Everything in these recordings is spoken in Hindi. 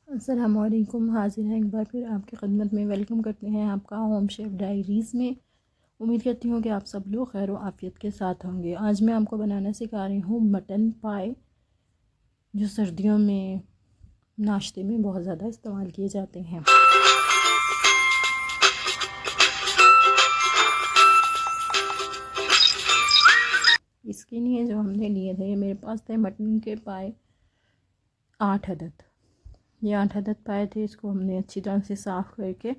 अस्सलामुअलैकुम। हाज़िर हैं एक बार फिर आपकी खिदमत में। वेलकम करते हैं आपका होम शेफ़ डायरीज़ में। उम्मीद करती हूँ कि आप सब लोग खैर आफ़ियत के साथ होंगे। आज मैं आपको बनाना सिखा रही हूँ मटन पाए, जो सर्दियों में नाश्ते में बहुत ज़्यादा इस्तेमाल किए जाते हैं। इसके लिए जो हमने लिए थे, मेरे पास थे मटन के पाए 8 अदद। ये 8 अदद पाए थे। इसको हमने अच्छी तरह से साफ़ करके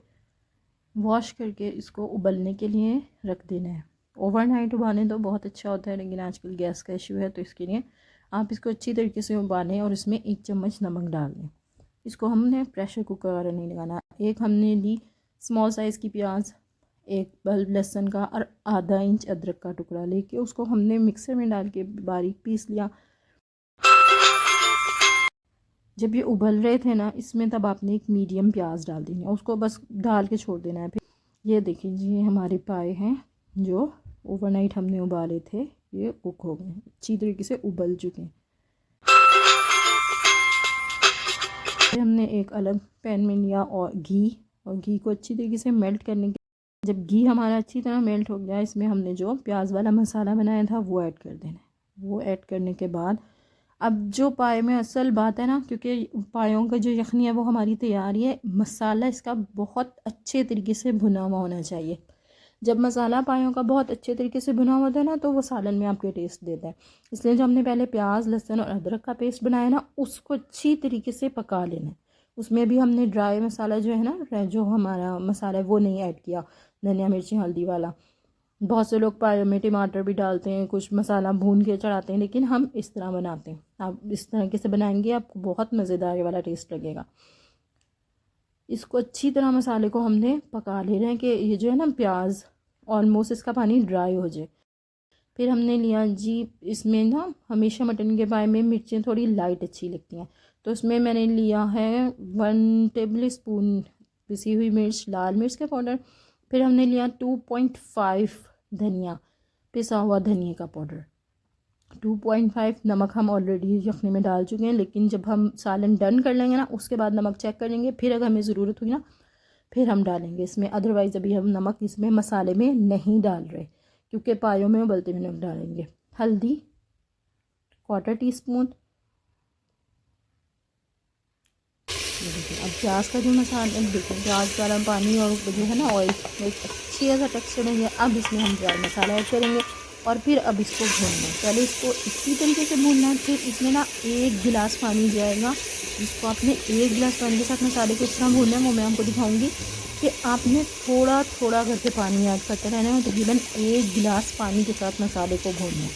वॉश करके इसको उबलने के लिए रख देना है। ओवरनाइट उबालें तो बहुत अच्छा होता है, लेकिन आजकल गैस का इशू है, तो इसके लिए आप इसको अच्छी तरीके से उबालें और इसमें 1 चम्मच नमक डाल दें। इसको हमने प्रेशर कुकर वगैरह नहीं लगाना। एक हमने ली स्मॉल साइज़ की प्याज, 1 बल्ब लहसुन का और आधा इंच अदरक का टुकड़ा लेके उसको हमने मिक्सर में डाल के बारीक पीस लिया। जब ये उबल रहे थे ना, इसमें तब आपने एक मीडियम प्याज डाल देनी है, उसको बस डाल के छोड़ देना है। फिर ये देखिए जी, ये हमारे पाए हैं जो ओवरनाइट हमने उबाले थे, ये कुक हो गए, अच्छी तरीके से उबल चुके हैं। हमने एक अलग पैन में लिया और घी को अच्छी तरीके से मेल्ट करने के, जब घी हमारा अच्छी तरह मेल्ट हो गया, इसमें हमने जो प्याज वाला मसाला बनाया था वो ऐड कर देना है। वो ऐड करने के बाद अब जो पाए में असल बात है ना, क्योंकि पायों का जो यखनी है वो हमारी तैयारी है, मसाला इसका बहुत अच्छे तरीके से भुना हुआ होना चाहिए। जब मसाला पायों का बहुत अच्छे तरीके से भुना होता है ना, तो वो सालन में आपके टेस्ट देता है। इसलिए जो हमने पहले प्याज लहसुन और अदरक का पेस्ट बनाया ना, उसको अच्छी तरीके से पका लेना है। उसमें भी हमने ड्राई मसाला जो है ना, जो हमारा मसाला है वो नहीं ऐड किया, धनिया मिर्ची हल्दी वाला। बहुत से लोग पाए में टमाटर भी डालते हैं, कुछ मसाला भून के चढ़ाते हैं, लेकिन हम इस तरह बनाते हैं। आप इस तरीके से बनाएंगे, आपको बहुत मज़ेदार वाला टेस्ट लगेगा। इसको अच्छी तरह मसाले को हमने पका ले रहे हैं कि ये जो है ना प्याज ऑलमोस्ट इसका पानी ड्राई हो जाए। फिर हमने लिया जी, इसमें ना हमेशा मटन के पाए में मिर्चें थोड़ी लाइट अच्छी लगती हैं, तो इसमें मैंने लिया है 1 टेबल स्पून पिसी हुई मिर्च, लाल मिर्च का पाउडर। फिर हमने लिया 2.5 धनिया, पिसा हुआ धनिया का पाउडर। 2.5 नमक हम ऑलरेडी यखनी में डाल चुके हैं, लेकिन जब हम सालन डन कर लेंगे ना, उसके बाद नमक चेक कर लेंगे, फिर अगर हमें ज़रूरत हुई ना फिर हम डालेंगे इसमें। अदरवाइज़ अभी हम नमक इसमें मसाले में नहीं डाल रहे, क्योंकि पायों में उबलते में नमक डालेंगे। हल्दी 1/4 टीस्पून। अब प्याज का जो मसाला देखिए, प्याज वाला पानी और जो है ना ऑयल, एक अच्छी ऐसा टेक्सचर है। अब इसमें हम ड्राई मसाला ऐड करेंगे और फिर अब इसको भूनना है। पहले इसको इसी तरीके से भूनना है, फिर इसमें ना 1 गिलास पानी जाएगा, जिसको आपने 1 गिलास पानी के साथ मसाले को इस तरह भूनना है, वो मैं आपको दिखाऊंगी कि आपने थोड़ा थोड़ा करके पानी ऐड करते रहना है। तकरीबन 1 गिलास पानी के साथ मसाले को भूनना है।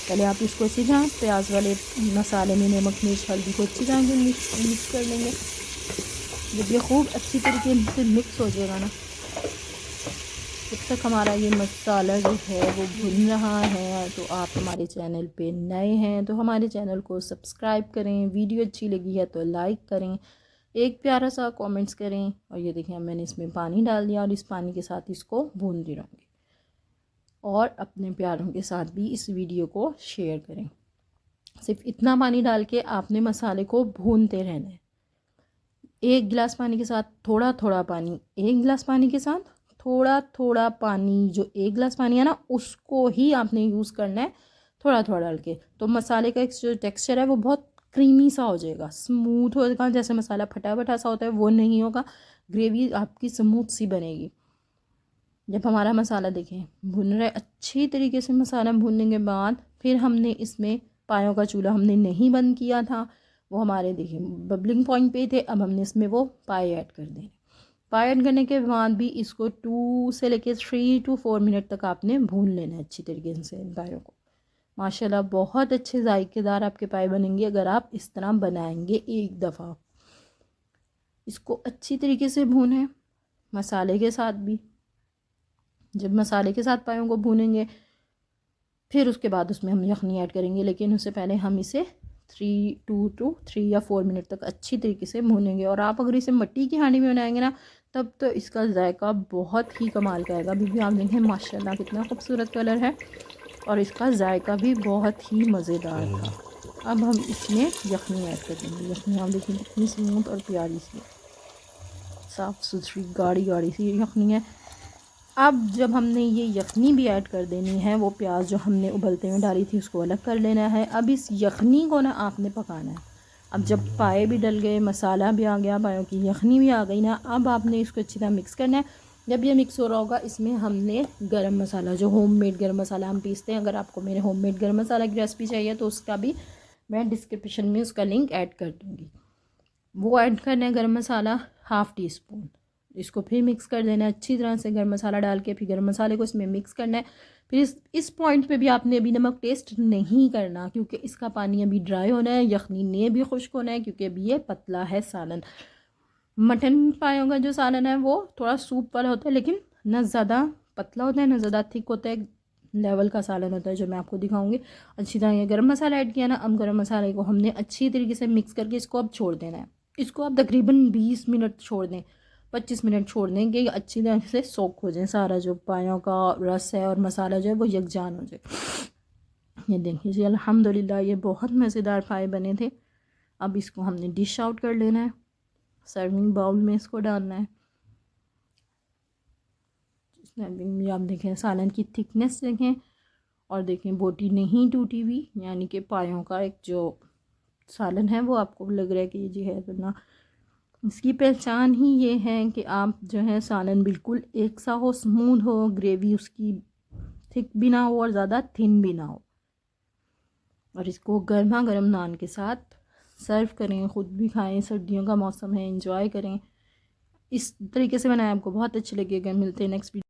पहले आप इसको अच्छी तरह प्याज वाले मसाले में नमक मिर्च हल्दी को अच्छी तरह से मिक्स कर लेंगे। जब ये खूब अच्छी तरीके से मिक्स हो जाएगा ना, जब तक हमारा ये मसाला जो है वो भुन रहा है, तो आप हमारे चैनल पे नए हैं तो हमारे चैनल को सब्सक्राइब करें, वीडियो अच्छी लगी है तो लाइक करें, एक प्यारा सा कमेंट्स करें। और ये देखें, मैंने इसमें पानी डाल दिया और इस पानी के साथ इसको भूनती रहूँगी। और अपने प्यारों के साथ भी इस वीडियो को शेयर करें। सिर्फ इतना पानी डाल के आपने मसाले को भूनते रहना है। 1 गिलास पानी के साथ थोड़ा थोड़ा पानी, 1 गिलास पानी के साथ थोड़ा थोड़ा पानी, जो 1 गिलास पानी है ना उसको ही आपने यूज़ करना है, थोड़ा थोड़ा डाल के। तो मसाले का जो टेक्सचर है वो बहुत क्रीमी सा हो जाएगा, स्मूथ होगा। जैसे मसाला फटा फटा सा होता है वो नहीं होगा, ग्रेवी आपकी स्मूथ सी बनेगी। जब हमारा मसाला देखें भुन रहा है अच्छी तरीके से, मसाला भूनने के बाद फिर हमने इसमें पायों का चूल्हा हमने नहीं बंद किया था, वो हमारे देखिए बबलिंग पॉइंट पे थे। अब हमने इसमें वो पाए ऐड कर दें। पाए ऐड करने के बाद भी इसको 2 से लेकर 3 to 4 मिनट तक आपने भून लेना है अच्छी तरीके से इन पायों को। माशाल्लाह बहुत अच्छे जायकेदार आपके पाए बनेंगे अगर आप इस तरह बनाएंगे एक दफ़ा। इसको अच्छी तरीके से भूनें मसाले के साथ भी। जब मसाले के साथ पायों को भूनेंगे, फिर उसके बाद उसमें हम यखनी ऐड करेंगे, लेकिन उससे पहले हम इसे 2 to 3 या 4 मिनट तक अच्छी तरीके से भूनेंगे। और आप अगर इसे मिट्टी की हांडी में बनाएंगे ना, तब तो इसका जायका बहुत ही कमाल का आएगा। अभी भी आप देखें माशाल्लाह कितना खूबसूरत कलर है और इसका जायका भी बहुत ही मज़ेदार था। अब हम इसमें यखनी ऐड कर देंगे। यखनी आप देखिए कितनी स्मूथ और प्यारी सी साफ़ सुथरी गाढ़ी गाढ़ी सी यखनी है। अब जब हमने ये यखनी भी ऐड कर देनी है, वो प्याज जो हमने उबलते हुए डाली थी उसको अलग कर लेना है। अब इस यखनी को ना आपने पकाना है। अब जब पाए भी डल गए, मसाला भी आ गया, पायों की यखनी भी आ गई ना, अब आपने इसको अच्छी तरह मिक्स करना है। जब ये मिक्स हो रहा होगा, इसमें हमने गरम मसाला, जो होममेड गरम मसाला हम पीसते हैं, अगर आपको मेरे होममेड गरम मसाला की रेसिपी चाहिए तो उसका भी मैं डिस्क्रिप्शन में उसका लिंक ऐड कर दूँगी। वो ऐड करना है गरम मसाला 1/2 टीस्पून। इसको फिर मिक्स कर देना है अच्छी तरह से, गरम मसाला डाल के फिर गरम मसाले को इसमें मिक्स करना है। फिर इस पॉइंट पे भी आपने अभी नमक टेस्ट नहीं करना, क्योंकि इसका पानी अभी ड्राई होना है, यखनी ने भी खुश्क होना है, क्योंकि अभी ये पतला है सालन। मटन पायों का जो सालन है वो थोड़ा सूप वाला होता है, लेकिन ना ज़्यादा पतला होता है ना ज़्यादा थिक होता है, लेवल का सालन होता है जो मैं आपको दिखाऊंगी। अच्छी तरह ये गरम मसाला ऐड किया ना, अब गरम मसाले को हमने अच्छी तरीके से मिक्स करके इसको अब छोड़ देना है। इसको आप तकरीबन 20 मिनट छोड़ दें, 25 मिनट छोड़ दें कि अच्छी तरह से सोख हो जाए, सारा जो पायों का रस है और मसाला जो है वो यकजान हो जाए। ये देखिए जी, अल्हम्दुलिल्लाह ये बहुत मज़ेदार पाए बने थे। अब इसको हमने डिश आउट कर लेना है, सर्विंग बाउल में इसको डालना है। सर्विंग में आप देखें सालन की थिकनेस देखें, और देखें बोटी नहीं टूटी हुई, यानी कि पायों का एक जो सालन है वो आपको लग रहा है कि ये जी है, वरना इसकी पहचान ही ये है कि आप जो है सालन बिल्कुल एक सा हो, स्मूथ हो, ग्रेवी उसकी थिक भी ना हो और ज़्यादा थिन भी ना हो। और इसको गर्मा गर्म नान के साथ सर्व करें, ख़ुद भी खाएं, सर्दियों का मौसम है, एंजॉय करें। इस तरीके से बनाएं, आपको बहुत अच्छी लगेगा। मिलते हैं नेक्स्ट वीडियो।